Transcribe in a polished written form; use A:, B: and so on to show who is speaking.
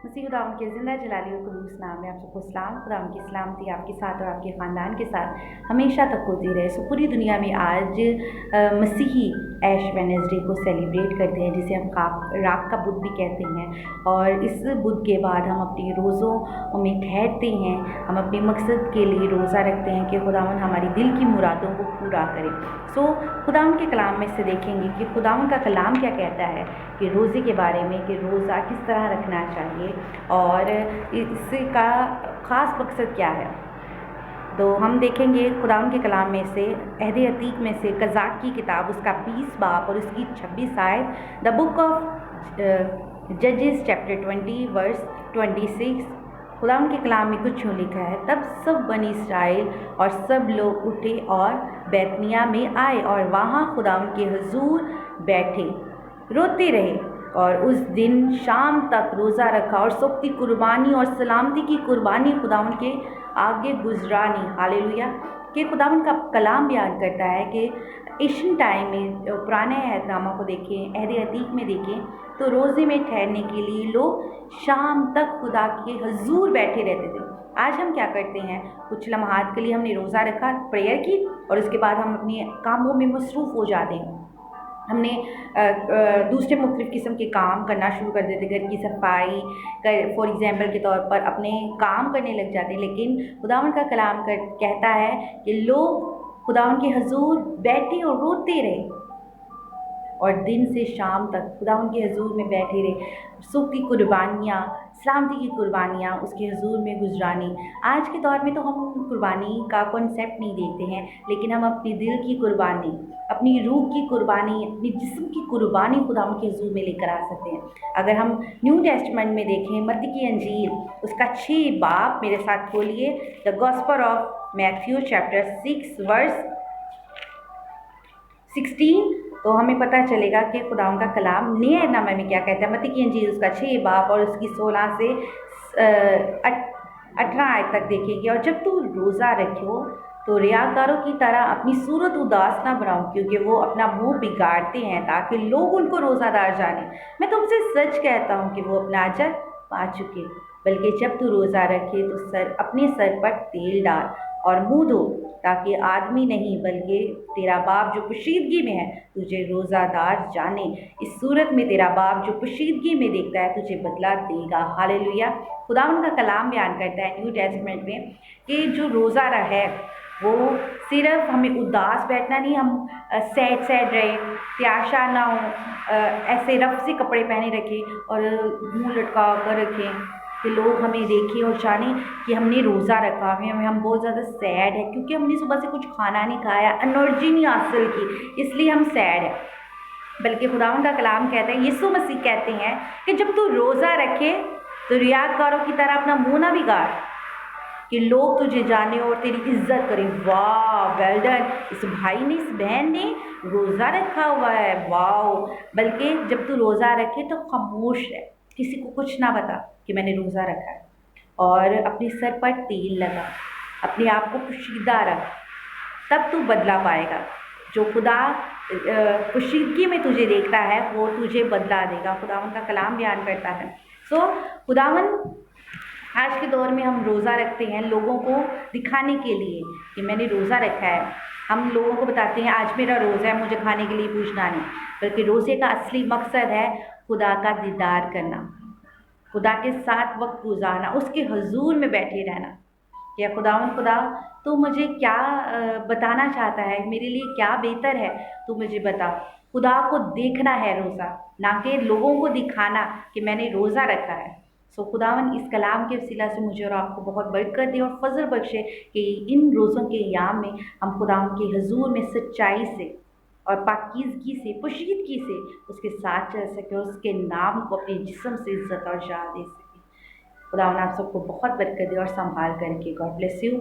A: मसीह खुदावंद के ज़िंदा जलाली और कुदूस नाम में आप सबको सलाम। खुदावंद की सलामती आपके साथ और आपके ख़ानदान के साथ हमेशा तक होती रहे। सो पूरी दुनिया में आज मसीही ऐश वेडनेसडे को सेलिब्रेट करते हैं, जिसे हम राख का बुध भी कहते हैं। और इस बुध के बाद हम अपने रोज़ों में ठहरते हैं, हम अपने मकसद के लिए रोज़ा रखते हैं कि खुदावंद हमारी दिल की मुरादों को पूरा करे। सो खुदावंद के कलाम में से देखेंगे कि खुदावंद का कलाम क्या कहता है कि रोज़े के बारे में, कि रोज़ा किस तरह रखना चाहिए और इसका ख़ास मकसद क्या है। तो हम देखेंगे खुदावंद के कलाम में से अहद अतीक में से कज़ाक की किताब उसका 20 बाब और उसकी 26 आयत, द बुक ऑफ जजेस चैप्टर 20 वर्स 26। खुदावंद के कलाम में कुछ यूँ लिखा है, तब सब बनी इसराइल और सब लोग उठे और बैतनिया में आए और वहाँ खुदावंद के हुजूर बैठे रोते रहे और उस दिन शाम तक रोज़ा रखा और सुख की कुर्बानी और सलामती की कुर्बानी खुदावंद के आगे गुजरानी। हालेलुया। कि खुदावंद का कलाम बयान करता है कि एशियन टाइम में, पुराने अहदनामा को देखें, अहद अतीक में देखें, तो रोज़े में ठहरने के लिए लोग शाम तक खुदा के हुजूर बैठे रहते थे। आज हम क्या करते हैं, कुछ लम्हात के लिए हमने रोज़ा रखा, प्रेयर की और उसके बाद हम अपने कामों में मसरूफ़ हो जाते हैं। हमने दूसरे मुख्तलिफ़ किस्म के काम करना शुरू कर देते, घर की सफाई फॉर एग्ज़ाम्पल के तौर पर अपने काम करने लग जाते हैं। लेकिन खुदावंद का कलाम कहता है कि लोग खुदावंद के हुजूर बैठे और रोते रहे और दिन से शाम तक खुदावंद के हुजूर में बैठे रहे, सुख की कुर्बानियाँ, सलामती की कुर्बानियाँ उसके हुजूर में गुजरानी। आज के दौर में तो हम कुर्बानी का कॉन्सेप्ट नहीं देखते हैं, लेकिन हम अपनी दिल की कुर्बानी, अपनी रूह की कुर्बानी, अपनी जिस्म की कुर्बानी खुदावंद के हुजूर में लेकर आ सकते हैं। अगर हम न्यू टेस्टमेंट में देखें, मत्ती की अंजील उसका 6 बाब मेरे साथ खोलिए, the Gospel of Matthew chapter 6 verse 16, तो हमें पता चलेगा कि खुदावंद का कलाम नए अहदनामे में क्या कहता है। मत्ती की अंजील उसका 6 बाब और उसकी 16 से 18 आयत तक देखेंगे। और जब तू रोज़ा रखो तो रियाकारों की तरह अपनी सूरत उदास ना बनाओ, क्योंकि वो अपना मुंह बिगाड़ते हैं ताकि लोग उनको रोज़ादार जाने। मैं तुमसे सच कहता हूँ कि वो अपना अजर पा चुके। बल्कि जब तू रोज़ा रखे तो अपने सर पर तेल डाल और मुँह धो, ताकि आदमी नहीं बल्कि तेरा बाप जो पोशीदगी में है तुझे रोज़ादार जाने। इस सूरत में तेरा बाप जो पोशीदगी में देखता है तुझे बदला देगा। हालेलुया। खुदावंद का कलाम बयान करता है न्यू टेस्टमेंट में कि जो रोज़ा है वो सिर्फ हमें उदास बैठना नहीं, हम सैड रहे, त्याशा ना हो, ऐसे रफ से कपड़े पहने रखें और मुंह लटका कर रखें कि लोग हमें देखें और जानें कि हमने रोज़ा रखा है, हम बहुत ज़्यादा सैड है क्योंकि हमने सुबह से कुछ खाना नहीं खाया, एनर्जी नहीं हासिल की, इसलिए हम सैड है। बल्कि खुदावंद का कलाम कहता है, यीशु मसीह कहते हैं कि जब तू रोज़ा रखे तो रियाकारों की तरह अपना मुँह ना बिगाड़ कि लोग तुझे जाने और तेरी इज्जत करें। वाह, वेल डन, इस भाई ने, इस बहन ने रोज़ा रखा हुआ है, वाह। बल्कि जब तू रोज़ा रखे तो खामोश है, किसी को कुछ ना बता कि मैंने रोज़ा रखा है, और अपने सर पर तेल लगा, अपने आप को पोशीदा रख, तब तू बदला पाएगा। जो खुदा पोशीदगी में तुझे देखता है वो तुझे बदला देगा। खुदावंद का कलाम बयान करता है। सो खुदावंद आज के दौर में हम रोज़ा रखते हैं लोगों को दिखाने के लिए कि मैंने रोज़ा रखा है। हम लोगों को बताते हैं आज मेरा रोज़ा है, मुझे खाने के लिए पूछना नहीं, बल्कि रोज़े का असली मकसद है खुदा का दीदार करना, खुदा के साथ वक्त गुजारना, उसके हुजूर में बैठे रहना। या खुदा तू मुझे क्या बताना चाहता है, मेरे लिए क्या बेहतर है, तू मुझे बता। खुदा को देखना है रोज़ा, ना कि लोगों को दिखाना कि मैंने रोज़ा रखा है। सो खुदावन इस कलाम के वसीला से मुझे और आपको बहुत बरकत दे और फजल बख्शे कि इन रोज़ों के याम में हम खुदावन के हुजूर में सच्चाई से और पाकीज़गी से, पोशीदगी से उसके साथ चल सके और उसके नाम को अपने जिस्म से इज़्ज़त और जाह दे सके। खुदावन आप सबको बहुत बरकत दे और संभाल करके। God bless you.